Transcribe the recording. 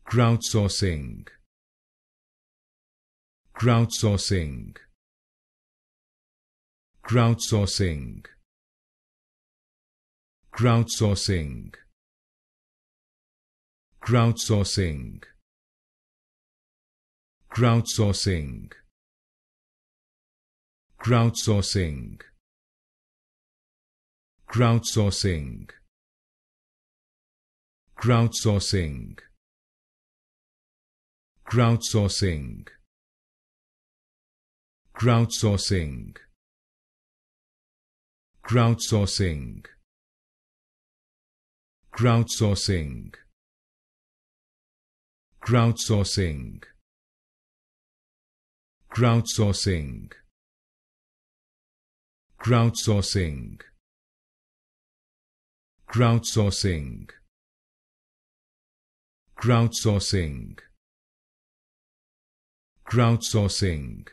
Crowdsourcing. Crowdsourcing. Crowdsourcing. Crowdsourcing. Crowdsourcing. Crowdsourcing. Crowdsourcing. Crowdsourcing. Crowdsourcing. Crowdsourcing. Crowdsourcing. Crowdsourcing. Crowdsourcing. Crowdsourcing. Crowdsourcing. Crowdsourcing. Crowdsourcing. Crowdsourcing. Crowdsourcing.